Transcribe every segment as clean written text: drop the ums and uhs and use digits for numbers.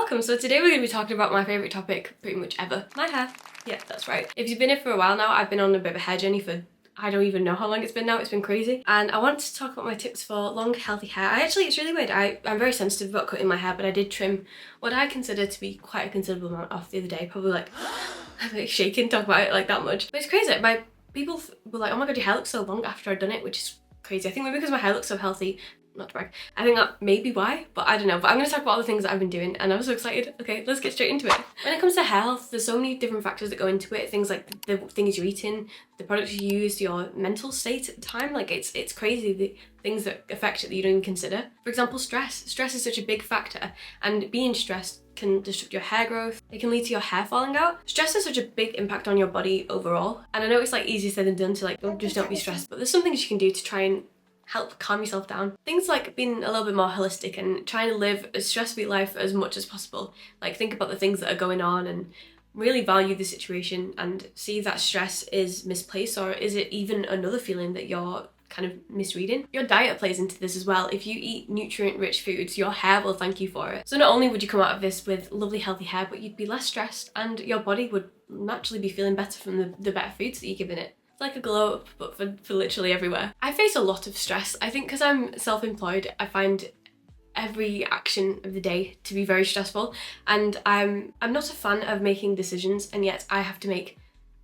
welcome. So today we're going to be talking about my favourite topic pretty much ever, my hair. Yeah, that's right. If you've been here for a while now, I've been on a bit of a hair journey for I don't even know how long it's been now, it's been crazy. And I want to talk about my tips for long, healthy hair. It's really weird, I'm very sensitive about cutting my hair, but I did trim what I consider to be quite a considerable amount off the other day, probably like, I'm like shaking talk about it like that much. But it's crazy, people were like, oh my god, your hair looks so long after I'd done it, which is crazy. I think maybe because my hair looks so healthy, not to brag, I think that may be why, but I don't know. But I'm going to talk about all the things that I've been doing and I'm so excited. Okay, let's get straight into it. When it comes to health, there's so many different factors that go into it. Things like the things you're eating, the products you use, your mental state at the time. Like it's crazy the things that affect it that you don't even consider. For example, stress. Stress is such a big factor, and being stressed can disrupt your hair growth. It can lead to your hair falling out. Stress has such a big impact on your body overall. And I know it's like easier said than done to like, don't be stressed, but there's some things you can do to try and help calm yourself down. Things like being a little bit more holistic and trying to live a stress-free life as much as possible. Like think about the things that are going on and really value the situation and see if that stress is misplaced or is it even another feeling that you're kind of misreading. Your diet plays into this as well. If you eat nutrient-rich foods, your hair will thank you for it. So not only would you come out of this with lovely healthy hair, but you'd be less stressed and your body would naturally be feeling better from the better foods that you're giving it. It's like a glow up, but for literally everywhere. I face a lot of stress. I think because I'm self-employed, I find every action of the day to be very stressful, and I'm not a fan of making decisions, and yet I have to make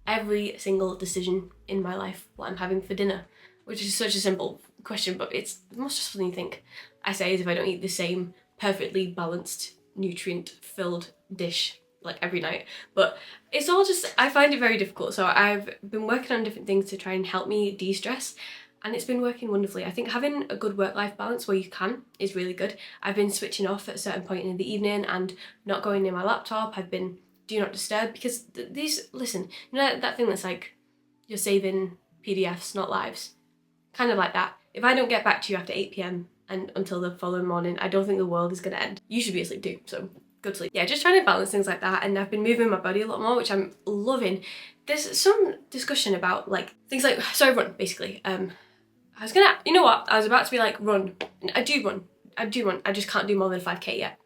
every single decision in my life what I'm having for dinner, which is such a simple question, but it's more stressful than you think. I say as if I don't eat the same perfectly balanced, nutrient-filled dish like every night, but it's all just, I find it very difficult. So I've been working on different things to try and help me de-stress, and it's been working wonderfully. I think having a good work-life balance where you can is really good. I've been switching off at a certain point in the evening and not going near my laptop. I've been do not disturb because listen, you know that thing that's like you're saving PDFs, not lives, kind of like that. If I don't get back to you after 8 p.m. and until the following morning, I don't think the world is gonna end. You should be asleep too, so good sleep. Yeah, just trying to balance things like that, and I've been moving my body a lot more, which I'm loving. There's some discussion about like things like, so run basically. I was about to be like run. I do run. I just can't do more than 5k yet.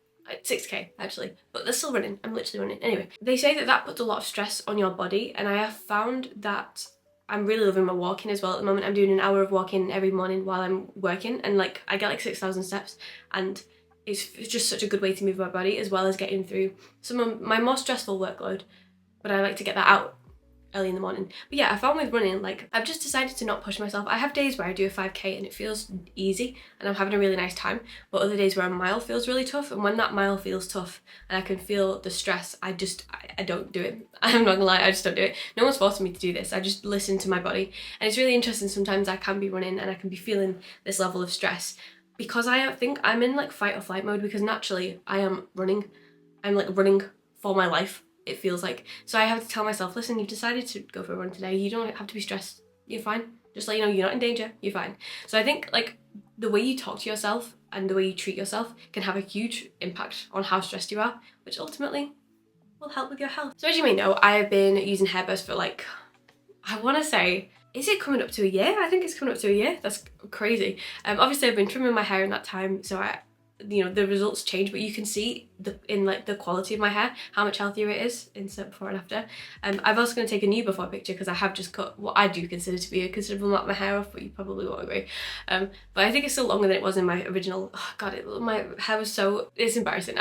6k actually, but they're still running. I'm literally running. Anyway, they say that puts a lot of stress on your body, and I have found that I'm really loving my walking as well at the moment. I'm doing an hour of walking every morning while I'm working, and like I get like 6,000 steps, and it's just such a good way to move my body as well as getting through some of my more stressful workload, but I like to get that out early in the morning. But yeah, I found with running, like I've just decided to not push myself. I have days where I do a 5k and it feels easy and I'm having a really nice time, but other days where a mile feels really tough, and when that mile feels tough and I can feel the stress, I don't do it. I'm not gonna lie, I just don't do it. No one's forcing me to do this. I just listen to my body, and it's really interesting. Sometimes I can be running and I can be feeling this level of stress because I think I'm in like fight or flight mode, because naturally I am running. I'm like running for my life, it feels like. So I have to tell myself, listen, you've decided to go for a run today. You don't have to be stressed. You're fine. Just let you know you're not in danger. You're fine. So I think like the way you talk to yourself and the way you treat yourself can have a huge impact on how stressed you are, which ultimately will help with your health. So as you may know, I have been using hairburst for like, I want to say, is it coming up to a year? I think it's coming up to a year. That's crazy. Obviously I've been trimming my hair in that time, so the results change, but you can see in like the quality of my hair how much healthier it is. Insert before and after. I'm also going to take a new before picture because I have just cut what I do consider to be a considerable amount of my hair off, but you probably won't agree. But I think it's still longer than it was in my original. Oh god, my hair was so, it's embarrassing.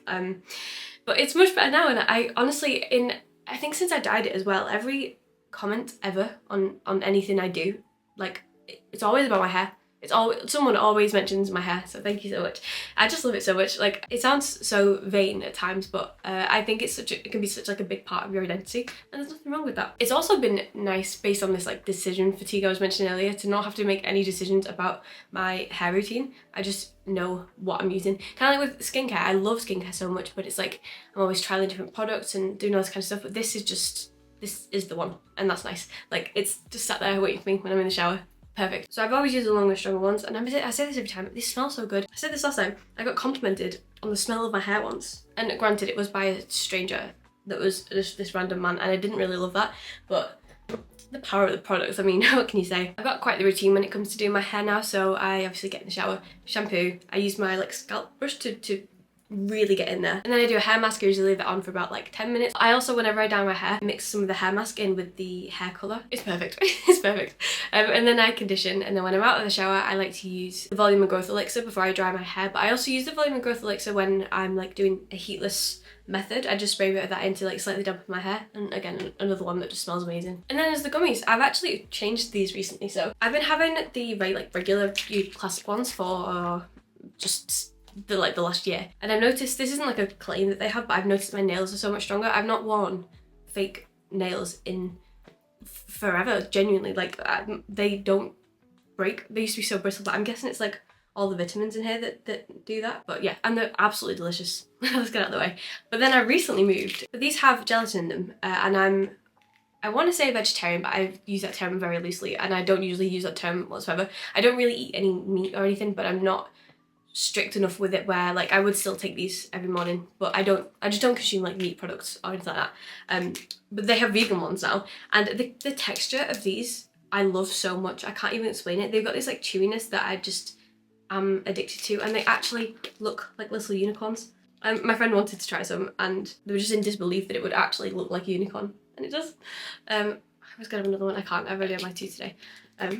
But it's much better now, and I honestly, I think since I dyed it as well, every comment ever on anything I do, like it's always about my hair. It's always, someone always mentions my hair, so thank you so much. I just love it so much. Like it sounds so vain at times, but I think it can be such like a big part of your identity, and there's nothing wrong with that. It's also been nice, based on this like decision fatigue I was mentioning earlier, to not have to make any decisions about my hair routine. I just know what I'm using. Kind of like with skincare, I love skincare so much, but it's like I'm always trialing different products and doing all this kind of stuff, but this is the one, and that's nice. Like it's just sat there waiting for me when I'm in the shower. Perfect. So I've always used the longer, stronger ones, and I say this every time, they smell so good. I said this last time, I got complimented on the smell of my hair once, and granted it was by a stranger that was just this random man, and I didn't really love that, but the power of the products, I mean, what can you say? I've got quite the routine when it comes to doing my hair now, so I obviously get in the shower, shampoo, I use my like scalp brush to really get in there. And then I do a hair mask. I usually leave it on for about like 10 minutes. I also, whenever I dye my hair, mix some of the hair mask in with the hair colour. It's perfect. It's perfect. And then I condition, and then when I'm out of the shower I like to use the Volume and Growth Elixir before I dry my hair, but I also use the Volume and Growth Elixir when I'm like doing a heatless method. I just spray a bit of that in to like slightly dampen my hair, and again another one that just smells amazing. And then there's the gummies. I've actually changed these recently, so I've been having the regular classic ones for just the last year, and I've noticed, this isn't like a claim that they have, but I've noticed my nails are so much stronger. I've not worn fake nails in forever, genuinely. Like they don't break. They used to be so brittle, but I'm guessing it's like all the vitamins in here that do that. But yeah, and they're absolutely delicious. Let's get out of the way. But then I recently moved, but these have gelatin in them, and I want to say vegetarian, but I use that term very loosely, and I don't usually use that term whatsoever. I don't really eat any meat or anything, but I'm not strict enough with it where like I would still take these every morning, but I just don't consume like meat products or anything like that. But they have vegan ones now, and the texture of these I love so much. I can't even explain it. They've got this like chewiness that I just am addicted to, and they actually look like little unicorns. My friend wanted to try some, and they were just in disbelief that it would actually look like a unicorn, and it does. I was gonna have another one. I can't. I've already had my 2 today.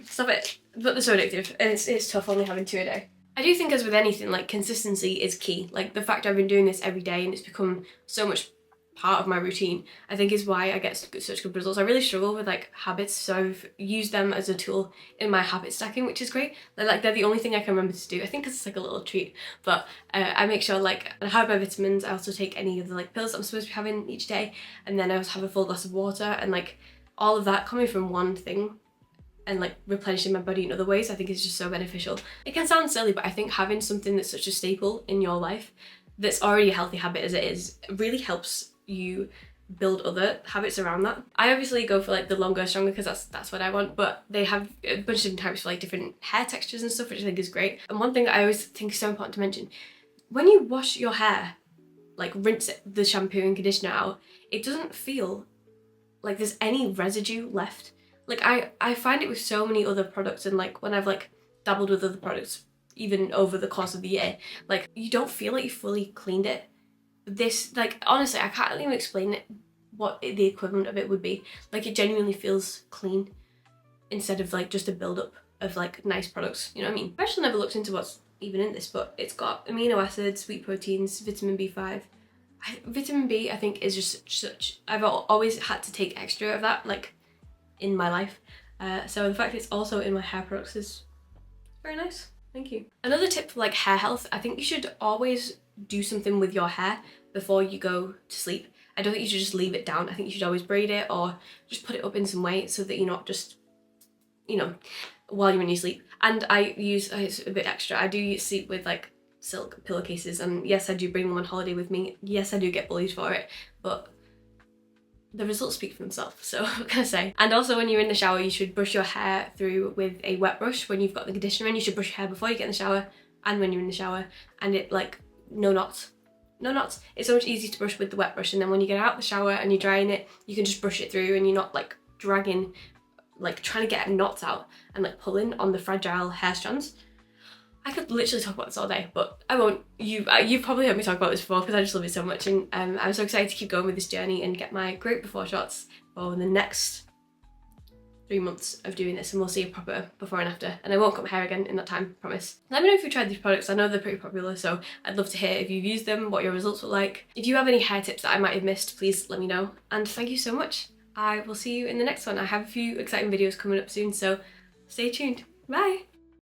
Stop it. But they're so addictive, and it's tough only having 2 a day. I do think, as with anything, like consistency is key. Like the fact I've been doing this every day and it's become so much part of my routine, I think is why I get such good results. I really struggle with like habits, so I've used them as a tool in my habit stacking, which is great. They're the only thing I can remember to do. I think it's like a little treat, but I make sure like I have my vitamins. I also take any of the like pills that I'm supposed to be having each day, and then I also have a full glass of water, and like all of that coming from one thing and like replenishing my body in other ways, I think is just so beneficial. It can sound silly, but I think having something that's such a staple in your life that's already a healthy habit as it is really helps you build other habits around that. I obviously go for like the longer, stronger, because that's what I want, but they have a bunch of different types for like different hair textures and stuff, which I think is great. And one thing that I always think is so important to mention, when you wash your hair, like rinse the shampoo and conditioner out, it doesn't feel like there's any residue left. Like I find it with so many other products, and like when I've like dabbled with other products even over the course of the year, like you don't feel like you fully cleaned it. This, like honestly, I can't even explain it, what the equivalent of it would be. Like it genuinely feels clean instead of like just a build-up of like nice products, you know what I mean? I've actually never looked into what's even in this, but it's got amino acids, sweet proteins, vitamin B5. Vitamin B I think is just such, I've always had to take extra of that like in my life, so the fact it's also in my hair products is very nice. Thank you. Another tip for like hair health, I think you should always do something with your hair before you go to sleep. I don't think you should just leave it down. I think you should always braid it or just put it up in some way so that you're not just, you know, while you're in your sleep. And I use, it's a bit extra, I do sleep with like silk pillowcases, and yes I do bring them on holiday with me. Yes I do get bullied for it, but the results speak for themselves, so what can I say? And also when you're in the shower, you should brush your hair through with a wet brush. When you've got the conditioner in, you should brush your hair before you get in the shower and when you're in the shower, and it like, no knots. No knots. It's so much easier to brush with the wet brush, and then when you get out of the shower and you're drying it, you can just brush it through and you're not like dragging, like trying to get knots out and like pulling on the fragile hair strands. I could literally talk about this all day, but I won't. You've probably heard me talk about this before because I just love it so much, and I'm so excited to keep going with this journey and get my great before shots for the next 3 months of doing this, and we'll see a proper before and after, and I won't cut my hair again in that time, promise. Let me know if you've tried these products. I know they're pretty popular, so I'd love to hear if you've used them, what your results were like. If you have any hair tips that I might have missed, please let me know, and thank you so much. I will see you in the next one. I have a few exciting videos coming up soon, so stay tuned. Bye!